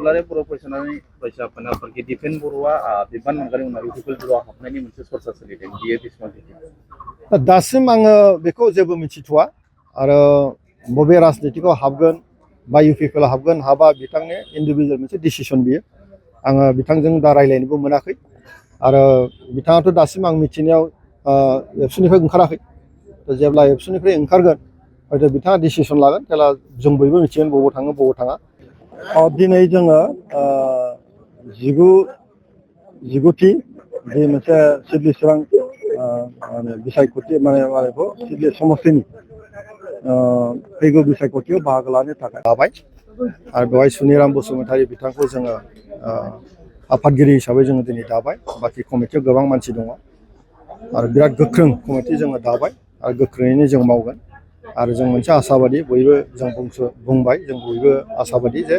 दुलाराय बर' फरायसालिनि फरायसा आफादगिरि दिपेन बर'आ बिबान मोनगारि उनाव इउपिपिएल बर'आ हाबनायनि मोनसे सरसा सोलिदों बियो बेसेबां सैथो? दासिम आङो बेखौ जेबो मिथिथ'वा आरो बबे राजनितिकआव हाबगोन बा इउपिपिएल हाबगोन हाबा बिथांनि इन्डिभिजुवेल मोनसे डिसिसन बियो। आङो बिथांजों दा रायज्लायनोबो मोनाखै आरो बिथाङाथ' दासिम आं मिथिनायाव एबसुनिफ्राय ओंखाराखै। जेब्ला एबसुनिफ्राय ओंखारगोन हयथ' बिथाङा डिसिसन लागोन जेला जों बयबो मिथिगोन बबाव थाङो बबाव थाङा। दिनै जोङो जिगुथि जे मोनसे सिडली चिरां बिसायख'थि मानेखौ सिडली समस्तिनि फैगौ बिसायख'थियाव बाहागो लानो थाखाय लाबाय आरो बेवहाय सुनिराम बसुमतारी बिथांखौ जोङो आफादगिरि हिसाबै जोङो दिनै दाबाय। बाखि कमिटियाव गोबां मानसि दङ आरो बिराद गोख्रों कमिटि जोङो दाबाय आरो गोख्रोङैनो जों मावगोन आरो जों मोनसे आसाबादि बयबो जों बुंबाय जों बयबो आसाबादि जे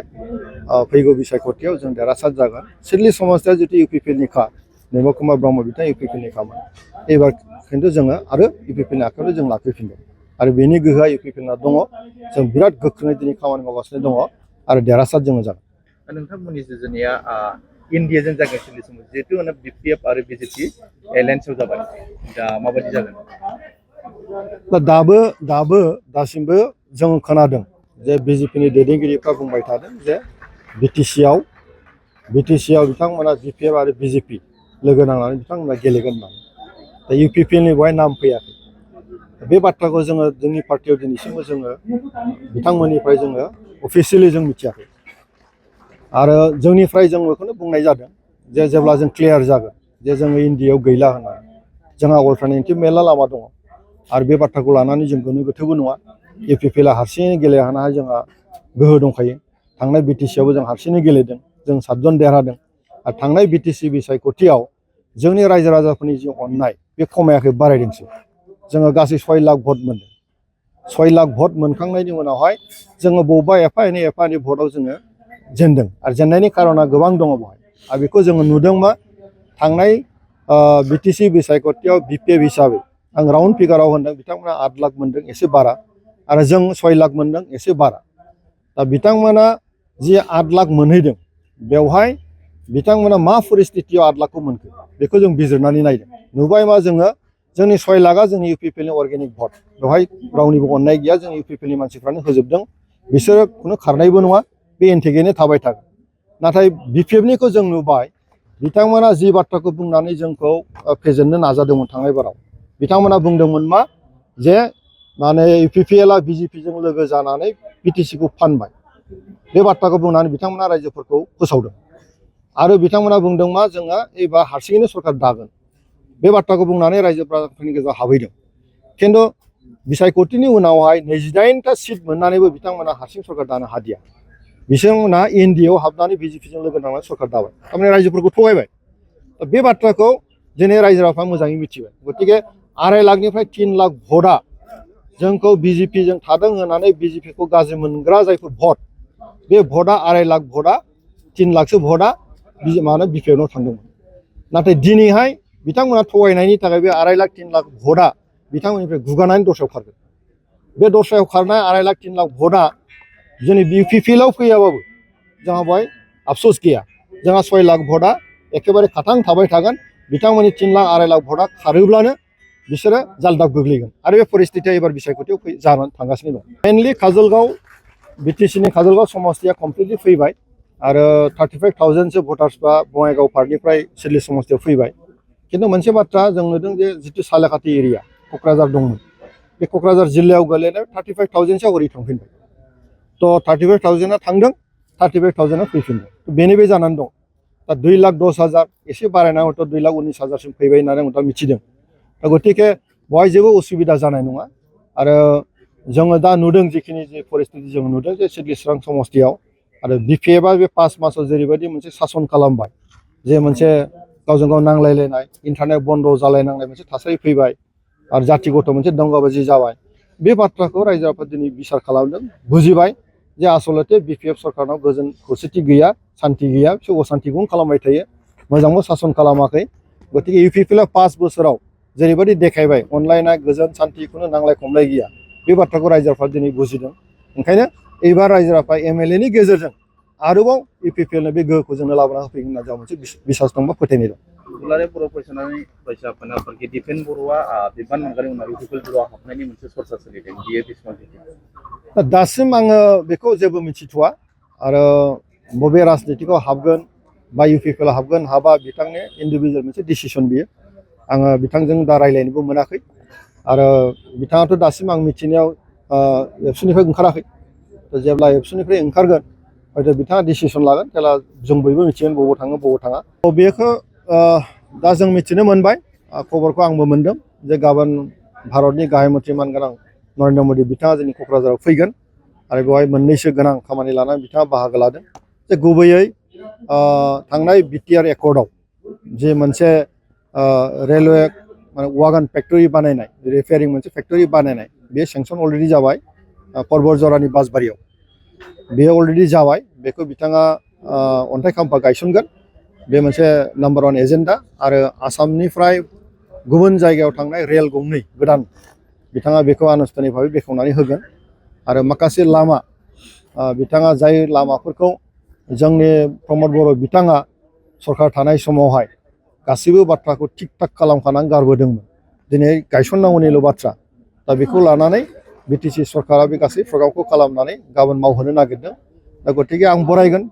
फैगौ बिसायख'थियाव जों देरहासार जागोन। सिडली समस्तिया जितु इउपिपिएलनिखा निर्मल कुमार ब्रह्म बिथाङा इउपिपिएलनिखामोन। एबार खिन्थु जोङो आरो इउपिपिएलनि आखायावनो जों लाफैफिनगोन आरो बेनि गोहोआ इउपिपिएलना दङ। जों बिराद गोख्रोङै दिनै खामानि मावगासिनो दङ आरो देरहासार जोङो जागोन। नोंथांमोननि जुजुनाया इन्डियाजों जागोन सिडली समस्ति जिहेतु बिपिएफ आरो बिजेपि एलायन्सआव जाबाय दा माबायदि जागोन? दासिमबो जों खोनादों जे बिजेपिनि दैदेनगिरिफ्रा बुंबाय थादों जे बिटिसिआव बिथांमोना बिपिएफ आरो बिजेपि लोगो नांनानै बिथांमोना गेलेगोन होननानै। दा इउपिपिएलनि बेवहाय नाम फैयाखै। बे बाथ्राखौ जोङो जोंनि पार्टियाव दिनैसिमबो जोङो बिथांमोननिफ्राय जोङो अफिसियेलि जों मिथियाखै आरो जोंनिफ्राय जों बेखौनो बुंनाय जादों जे जेब्ला जों क्लियार जागोन जे जोङो इन्डियायाव गैला होननानै जोंहा अल्टारनेटिभ मेरला लामा दङ आरो बे बाथ्राखौ लानानै जों गोनो गोथोबो नङा। इउपिपिएलआ हारसिङै गेलेहानाय जोंहा गोहो दंखायो। थांनाय बिटिसिआवबो जों हारसिङै गेलेदों, जों 7 जन देरहादों आरो थांनाय बिटिसि बिसायख'थियाव जोंनि रायजो राजाफोरनि जि अननाय बे खमायाखै, बारायदोंसो। जोङो गासै 6 लाख भट मोनदों। 6 लाख भट मोनखांनायनि उनावहाय जोङो बबेबा एफा एनै भटआव जोङो जेनदों आरो जेननायनि खार'ना गोबां दङ बेवहाय आरो बेखौ जोङो नुदों मा थांनाय बिटिसि बिसायख'थियाव बिपिएफ हिसाबै आं राउन्ड फिगाराव होनदों बिथांमोना 8 लाख मोनदों, एसे बारा आरो जों 6 लाख मोनदों, एसे बारा। दा बिथांमोना जि 8 लाख मोनहैदों बेवहाय बिथांमोना मा परिस्थितियाव 8 लाखखौ मोनखो बेखौ जों बिजिरनानै नायदों। नुबाय मा जोङो जोंनि 6 लाखआ जोंनि इउपिपिएलनि अर्गेनिक भट, बेवहाय रावनिबो अननाय गैया, जों इउपिपिएलनि मानसिफ्रानो होजोबदों। बिसोरो खुनु खारनायबो नङा, बे एन्टिगेनो थाबाय थागोन। नाथाय बिपिएफनिखौ जों नुबाय बिथांमोना जि बाथ्राखौ बुंनानै जोंखौ फेजेननो नाजादोंमोन थांनाय बाराव। बिथांमोना बुंदोंमोन मा जे माने इउपिपिएलआ बिजेपिजों लोगो जानानै बिटिसिखौ फानबाय। बे बाथ्राखौ बुंनानै बिथांमोना रायजोफोरखौ फोसावदों आरो बिथांमोना बुंदों मा जोङो एबार हारसिङैनो सरकार दागोन। बे बाथ्राखौ बुंनानै रायजोफोरनि गेजेराव हाबहैदों। खिन्थु बिसायख'थिनि उनावहाय 28टा सिट मोननानैबो बिथांमोना हारसिं सरकार दानो हादिया। बिथांमोना एनडिएआव हाबनानै बिजेपिजों लोगो नांनानै सरकार दाबाय, थारमाने रायजोफोरखौ थगायबाय। बे बाथ्राखौ दिनै रायजो राजाफ्रा मोजाङै मिथिबाय। गतिके 2.5 लाखनिफ्राय 3 लाख भटआ जोंखौ बिजेपिजों थादों होननानै बिजेपिखौ गाज्रि मोनग्रा जायफोर भट, बे भटआ 2.5 लाख भटआ 3 लाखसो भटआ बिपिएफआव थांदोंमोन। नाथाय दिनैहाय बिथांमोना थगायनायनि थाखाय बे 2.5 लाख 3 लाख भटआ बिथांमोननिफ्राय गुगानानै दस्रायाव खारगोन। बे दस्रायाव खारनाय 2.5 लाख 3 लाख भटआ जोंनि इउपिपिएलआव फैयाबाबो जोंहा बेवहाय आफसोस गैया। जोंहा 6 लाख भटआ एखेबारे खाथां थाबाय थागोन। बिथांमोननि 3 लाख 2.5 लाख भटआ खारोब्लानो बिसोरो जालदाब गोग्लैगोन आरो बे परिस्थितिया एबार बिसायख'थियाव जानानै थांगासिनो दं। मेनलि काजलगांव बिटिसिनि काजलगांव समस्तिया कमप्लिटलि फैबाय आरो 35,000सो भटार्सफ्रा बङाइगाव पार्टनिफ्राय सिडली समस्तियाव फैबाय। खिन्थु मोनसे बाथ्रा जों नुदों जे जितु सालेखाथि एरिया क'क्राझार दंमोन, बे क'क्राझार जिल्लायाव गोलैनाय 35,000सो हरै थांफिनबाय। थ' 35,000आ थांदों, 35,000आ फैफिनदों। बेनो बे जानानै दं। दा 2,10,000 एसे बारायनानै हयथ' 2,19,000सिम फैबाय होननानै आं दा मिथिदों। दा गतिके बेवहाय जेबो उसुबिदा जानाय नङा आरो जोङो दा नुदों जिखिनि जे परिस्थिति जों नुदों जे सिडली चिरां समस्तियाव आरो बिपिएफआ बे 5 मासाव जेरैबायदि मोनसे सासन खालामबाय, जे मोनसे गावजों गाव नांलायलायनाय, इन्टारनेट बन्द जालायनांनाय मोनसे थासारि फैबाय आरो जाथि गथ' मोनसे दाङाबाजि जाबाय। बे बाथ्राखौ रायजो राजाफ्रा दिनै बिसार खालामदों, बुजिबाय जे आसलते बिपिएफ सरकारनाव गोजोन खौसेथि गैया, सान्थि गैया, बिसोर असान्थिखौनो खालामबाय थायो, मोजांबो सासन खालामाखै। गतिके इउपिपिएलआ 5 बोसोराव जेरैबायदि देखायबाय अनलायनाय, गोजोन, सान्थिखौनो नांलाय खमलाय गैया, बे बाथ्राखौ रायजो राजाफ्रा दिनै बुजिदों। ओंखायनो एबार रायजो राजाफ्रा एमएलएनि गेजेरजों आरोबाव UPPL बे गोहोखौ जोंनो लाबोना होफैगोन होनना जोंहा मोनसे बिसास दं बा फोथायनाय दं। दुलाराय बर' फरायसानि फरायसाफोरना आफादगिरि दिपेन बर'आ बिबान मोनगारि उनाव UPPL बर'आ हाबनायनि मोनसे सरसा सोलिदों बियो बेसेबां सैथो? दासिम आङो बेखौ जेबो मिथिथ'वा आरो बबे राजनितिकआव हाबगोन बा UPPL हाबगोन हाबा बिथांनि इन्डिभिजुवेल मोनसे डिसिसन बियो। आङो बिथांजों दा रायज्लायनोबो मोनाखै आरो बिथाङाथ' दासिम आं मिथिनायाव एबसुनिफ्राय ओंखाराखै। जेब्ला एबसुनिफ्राय ओंखारगोन हयथ' बिथाङा डिसिसन लागोन जेब्ला जों बयबो मिथिगोन बबाव थाङो बबाव थाङा। बेखौ दा जों मिथिनो मोनबाय खबरखौ आंबो मोनदों जे गाबोन भारतनि गाहाय मन्थ्रि मानगोनां नरेन्द्र मदि बिथाङा जोंनि क'क्राझाराव फैगोन आरो बेवहाय मोननैसो गोनां खामानि लानानै बिथाङा बाहागो लादों। जे गुबैयै थांनाय BTR एकर्डआव जे मोनसे रेलवे माने वागन फेक्टरि बानायनाय रिपेयारिं मोनसे फेक्टरि बानायनाय बे सेंसन अलरेडि जाबाय परबत जरानि बासबारियाव बे अलरेडि जाबाय बेखौ बिथाङा अन्थाइ खाम्फा गायसनगोन बे मोनसे नाम्बार 1 एजेन्डा आरो आसामनिफ्राय गुबुन जायगायाव थांनाय रेल गंनै गोदान बिथाङा बेखौ आनुষ্ঠাनिक भाबै बेखेवनानै होगोन आरो माखासे लामा बिथाङा जाय लामाफोरखौ जोंनि प्रमद बर' बिथाङा सरकार थानाय समावहाय गासैबो बाथ्राखौ थिग थाक खालामखानानै गारबोदोंमोन दिनै गायसननांगौनिल' बाथ्रा दा बेखौ लानानै BTC सरकारा बे गासै प्रग्रामखौ खालामनानै गाबोन मावहोनो नागिरदों। दा गतिके आं बरायगोन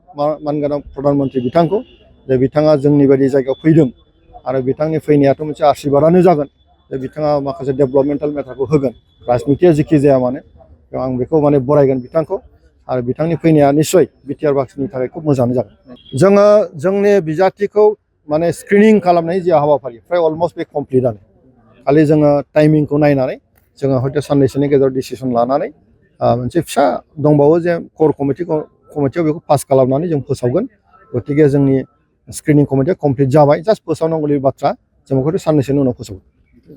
मानगोनां प्रधान मन्त्रि बिथांखौ जे बिथाङा जोंनि बायदि जायगायाव फैदों आरो बिथांनि फैनायाथ' मोनसे आशीर्बादानो जागोन जे बिथाङा माखासे डेभेलपमेन्टेल मेटारखौ होगोन राजनितिया जेखि जाया मानो आं बेखौ माने बरायगोन बिथांखौ आरो बिथांनि फैनाया निस्सय BTR बासिनि थाखाय खुब मोजाङानो जागोन। जोङो जोंनि बिजाथिखौ माने स्क्रिनिं खालामनायनि जे हाबाफारि फ्राय अलमस्ट बे कमप्लिटआनो खालि जोङो टाइमिंखौ नायनानै जोङो हयथ' साननैसोनि गेजेराव डिसिसन लानानै मोनसे फिसा दंबावो जे क'र कमिटियाव बेखौ पास खालामनानै जों फोसावगोन। गतिके जोंनि स्क्रिनिं कमिटिया कमप्लिट जाबाय जास्ट फोसावनांगौनि बाथ्रा जों बेखौ साननैसोनि उनाव फोसावगोन।